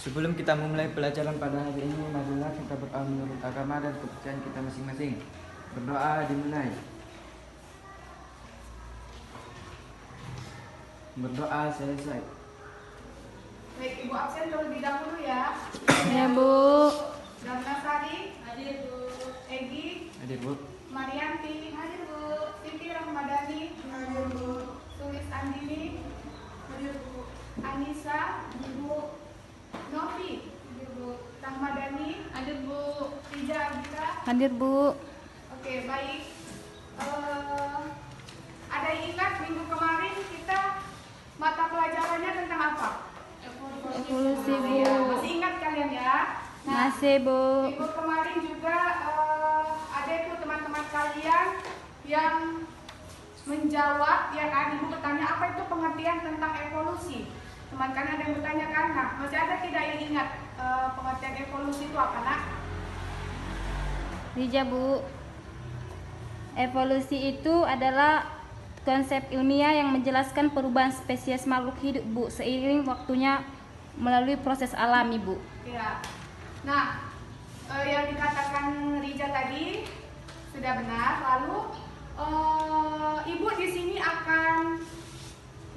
Sebelum kita memulai pelajaran pada hari ini, marilah kita berdoa menurut agama dan kepercayaan kita masing-masing. Berdoa dimulai. Berdoa selesai. Baik, Ibu absen terlebih dahulu ya. Ya, Bu. Damnasari, Hadir, Bu. Egi, Hadir, Bu. Marianti, hadir Bu. Siti Rahmadani, hadir Bu. Sulis Andini, hadir Bu. Anissa, Bu. Novi, hadir Bu. Rahmadani, Hadir, Bu. Rija Abdika. Hadir, Bu. Oke, baik. Ada yang ingat minggu kemarin kita mata pelajarannya tentang apa? Evolusi, Bu. Ya, masih ingat kalian ya? Masih, Bu. Minggu kemarin juga ada itu teman-teman kalian yang menjawab, ya kan? Ibu bertanya apa itu pengertian tentang evolusi. Teman kalian ada yang bertanya kan? Nah, masih ada tidak yang ingat pengertian evolusi itu apa, Nak? Rija, Bu. Evolusi itu adalah konsep ilmiah yang menjelaskan perubahan spesies makhluk hidup, Bu, seiring waktunya melalui proses alami, Bu. Ya. Nah, yang dikatakan Rija tadi sudah benar. Lalu Ibu di sini akan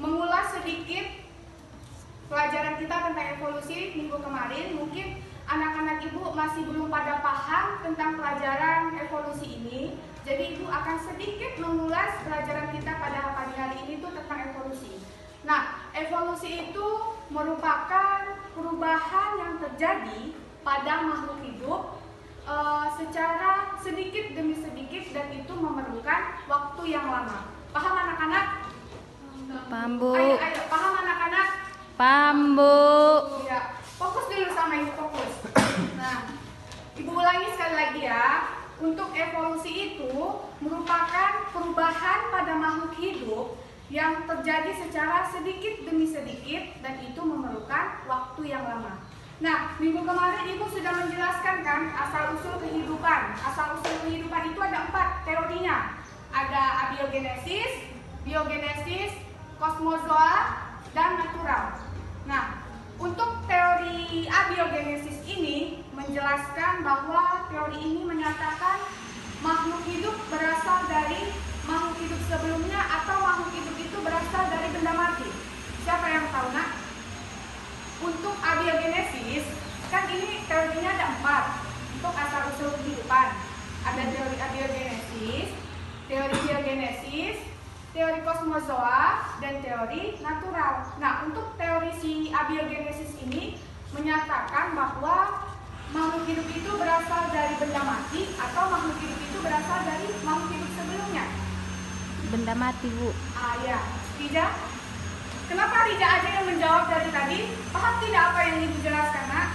mengulas sedikit pelajaran kita tentang evolusi minggu kemarin. Mungkin anak-anak Ibu masih belum pada paham tentang pelajaran evolusi ini. Jadi Ibu akan sedikit mengulas pelajaran kita pada pagi hari ini itu tentang evolusi. Nah, evolusi itu merupakan perubahan yang terjadi pada makhluk hidup secara sedikit demi sedikit dan itu memerlukan waktu yang lama. Paham anak-anak? Paham, Bu. Ayo, paham anak-anak? Paham, Bu. Ya, fokus dulu sama Ibu, fokus. Nah, Ibu ulangi sekali lagi ya. Untuk evolusi itu merupakan perubahan pada makhluk hidup yang terjadi secara sedikit demi sedikit dan itu memerlukan waktu yang lama. Nah, minggu kemarin Ibu sudah menjelaskan kan asal-usul kehidupan. Asal-usul kehidupan itu ada 4 teorinya. Ada abiogenesis, biogenesis, kosmozoa, dan natural. Nah, untuk teori abiogenesis ini menjelaskan bahwa teori ini menyatakan makhluk hidup berasal dari makhluk hidup sebelumnya atau makhluk hidup itu berasal dari benda mati. Siapa yang tahu, Nak? Untuk abiogenesis, kan ini teorinya ada 4 untuk asal-usul kehidupan. Ada teori abiogenesis, teori biogenesis, teori kosmozoa, dan teori natural. Nah, untuk teori si abiogenesis ini menyatakan bahwa makhluk hidup itu berasal dari benda mati atau makhluk hidup itu berasal dari makhluk hidup sebelumnya. Benda mati, Bu. Ya, Rija. Kenapa Rija aja yang menjawab dari tadi? Paham tidak apa yang Ibu jelaskan, Nak?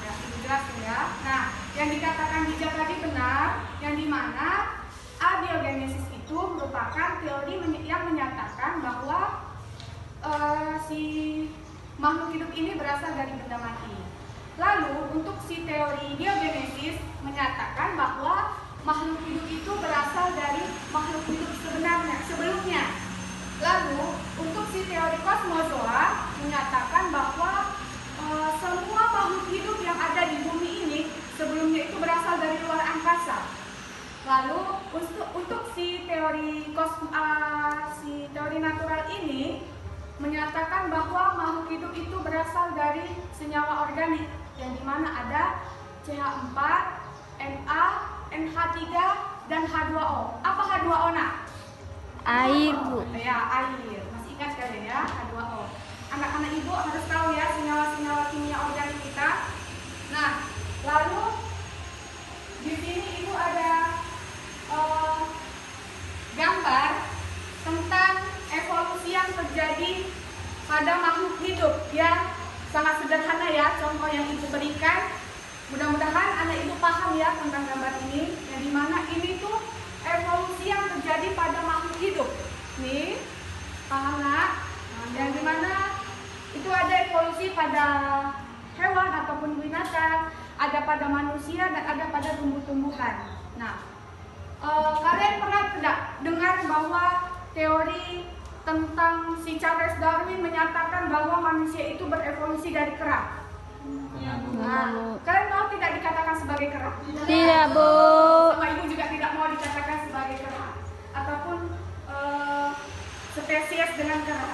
Ya, Ibu jelaskan ya. Nah, yang dikatakan Rija tadi benar, yang dimana abiogenesis itu merupakan teori yang menyatakan bahwa si makhluk hidup ini berasal dari benda mati. Lalu untuk si teori biogenesis menyatakan bahwa makhluk hidup itu berasal dari makhluk hidup sebelumnya. Lalu untuk si teori kosmozoa menyatakan bahwa semua makhluk hidup yang ada di bumi ini sebelumnya itu berasal dari luar angkasa. Lalu untuk si teori natural ini menyatakan bahwa makhluk hidup itu berasal dari senyawa organik yang dimana ada CH4, Na, NH3, dan H2O. Apa H2O, Nak? Air, Bu. Ya, air. Masih ingat kalian ya, H2O. Anak-anak Ibu harus tahu ya senyawa-senyawa kimia organik kita. Nah, lalu di sini Ibu ada gambar tentang evolusi yang terjadi pada makhluk hidup ya. Sangat sederhana ya contoh yang Ibu berikan. Mudah-mudahan anak Ibu paham ya tentang gambar ini, yang dimana ini tuh evolusi yang terjadi pada makhluk hidup. Nih, paham nggak? Nah, yang dimana itu ada evolusi pada hewan ataupun binatang, ada pada manusia dan ada pada tumbuh-tumbuhan. Nah, kalian pernah tidak dengar bahwa teori tentang si Charles Darwin menyatakan bahwa manusia itu berevolusi dari kera? Nah, kalian mau tidak dikatakan sebagai kera? Tidak, Bu. Sama ibu juga tidak mau dikatakan sebagai kera ataupun spesies dengan kera.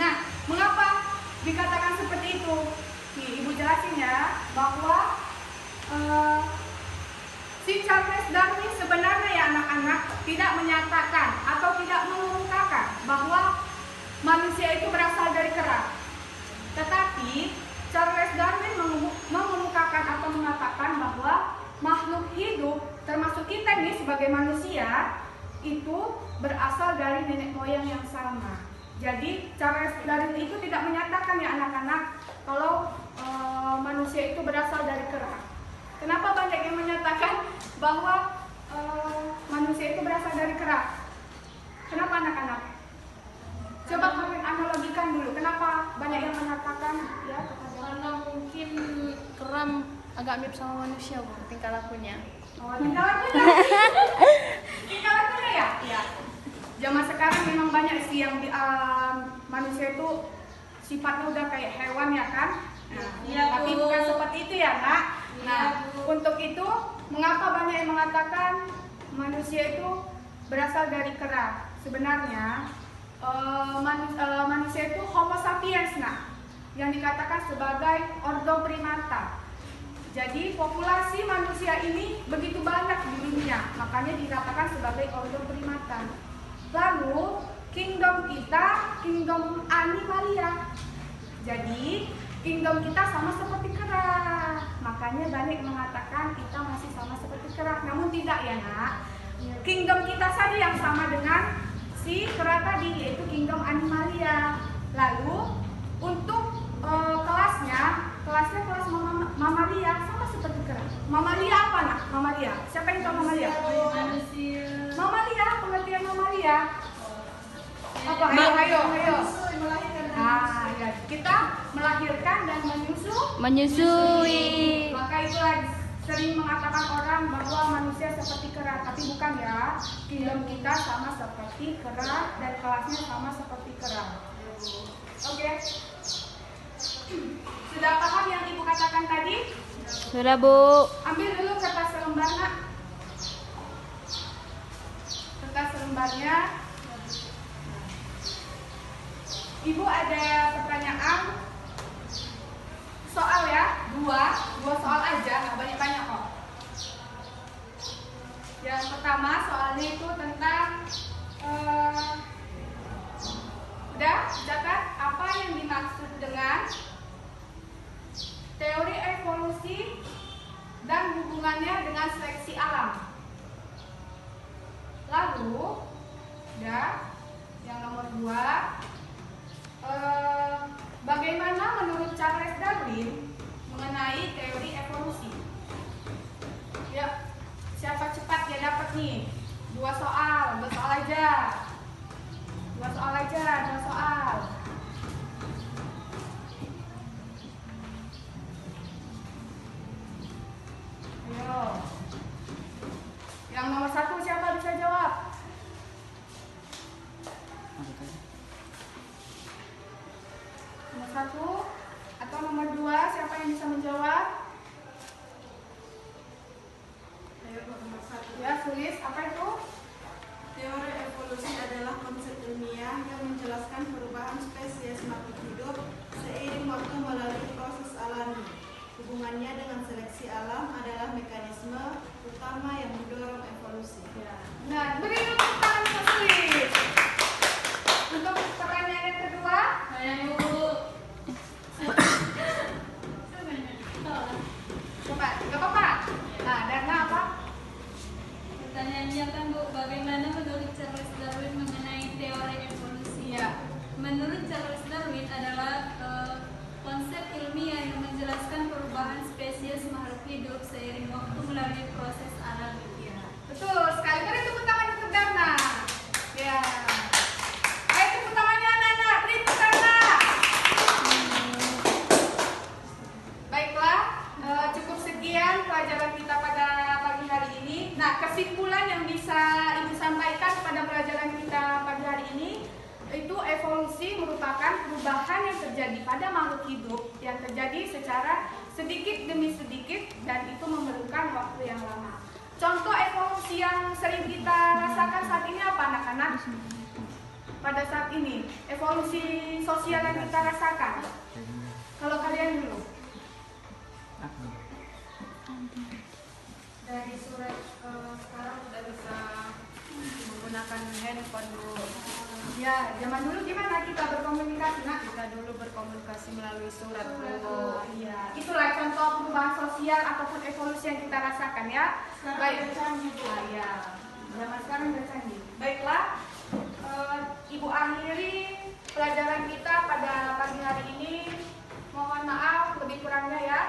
Nah, mengapa dikatakan seperti itu? Nih, ibu jelasin ya, bahwa si Charles Darwin sebenarnya ya anak-anak tidak menyatakan atau tidak mengungkapkan bahwa manusia itu berasal dari kera. Tetapi Charles Darwin mengemukakan atau mengatakan bahwa makhluk hidup termasuk kita nih sebagai manusia itu berasal dari nenek moyang yang sama. Jadi Charles Darwin itu tidak menyatakan ya anak-anak kalau manusia itu berasal dari kera. Kenapa banyak yang menyatakan bahwa manusia itu berasal dari kera? Kenapa anak-anak? Coba kalian analogikan dulu. Kenapa banyak yang mengatakan ya? Karena mungkin keram agak mirip sama manusia, Bu, tingkah lakunya. Oh, tingkah lakunya. Tingkah lakunya ya? Iya. Zaman sekarang memang banyak sih yang manusia itu sifatnya udah kayak hewan ya kan? Nah, iya, tapi Bu. bukan seperti itu ya, Nak. Nah, Bu. untuk itu mengapa banyak yang mengatakan manusia itu berasal dari kera? Sebenarnya manusia itu Homo sapiens, Nak, yang dikatakan sebagai ordo primata. Jadi populasi manusia ini begitu banyak di dunia, makanya dikatakan sebagai ordo primata. Lalu kingdom kita kingdom animalia. Jadi kingdom kita sama seperti kera. Makanya banyak mengatakan kita masih sama seperti kera. Namun tidak ya, Nak. Kingdom kita saja yang sama dengan si kera tadi, yaitu kingdom animalia. Lalu untuk kelasnya kelas mamalia sama seperti kera. Mamalia apa, Nak? Mamalia. Siapa yang tahu mamalia? Manusia. Mamalia, pengertian mamalia. Apa? Ayo. Nah, ya, kita melahirkan dan Menyusui. Maka itulah sering mengatakan orang bahwa manusia seperti kera, tapi bukan ya. Kingdom kita sama seperti kera dan kelasnya sama seperti kera. Oke. Sudah paham yang ibu katakan tadi? Sudah, Bu. Ambil dulu kertas selembar, Nak. Kertas selembarnya. Ibu ada pertanyaan? Soal ya, dua soal aja, nggak banyak-banyak kok. Yang pertama soalnya itu tentang udah kan apa yang dimaksud dengan teori evolusi dan hubungannya dengan seleksi alam. Lalu, yang nomor 2, bagaimana menurut Charles Darwin mengenai teori evolusi? Ya, siapa cepat dia dapat nih? 2 soal aja. 2 soal. Ayo. Yang nomor 1 siapa bisa jawab? Nomor 1 atau nomor 2 siapa yang bisa menjawab? Ayo nomor 1. Ya, tulis apa itu? Teori evolusi adalah konsep ilmiah yang menjelaskan perubahan spesies makhluk hidup seiring waktu melalui proses alami. Hubungannya dengan seleksi alam adalah mekanisme utama yang mendorong evolusi. Nah, beri tepuk tangan untuk tulis. Untuk pertanyaan yang kedua, coba, nggak apa-apa. Nah, Darna apa? Pertanyaannya kan, Bu, bagaimana menurut Charles Darwin mengenai teori evolusi? Iya. Menurut Charles Darwin adalah konsep ilmiah yang menjelaskan perubahan spesies makhluk hidup seiring waktu melalui proses alami. Ya. Betul sekali. Beri tepuk tangan untuk Darna. Ya. Ayo tepuk tangannya Nana. Beri untuk Darna. Baiklah, cukup sekian pelajaran kita pada pagi hari ini. Nah, kesimpulan yang bisa Ibu sampaikan pada pelajaran kita pagi hari ini, Itu evolusi merupakan perubahan yang terjadi pada makhluk hidup yang terjadi secara sedikit demi sedikit dan itu memerlukan waktu yang lama. Contoh evolusi yang sering kita rasakan saat ini apa anak-anak? Pada saat ini, evolusi sosial yang kita rasakan. Kalau kalian dulu. Dari surat sekarang udah bisa menggunakan handphone dulu. Ya, zaman dulu gimana kita berkomunikasi? Nah, Kita dulu berkomunikasi melalui surat dulu. iya. Itulah contoh perubahan sosial ataupun evolusi yang kita rasakan ya. Baik. Ah, ya. Zaman sekarang udah canggih. Baiklah, Ibu akhiri pelajaran kita pada pagi hari ini. Mohon maaf lebih kurangnya ya.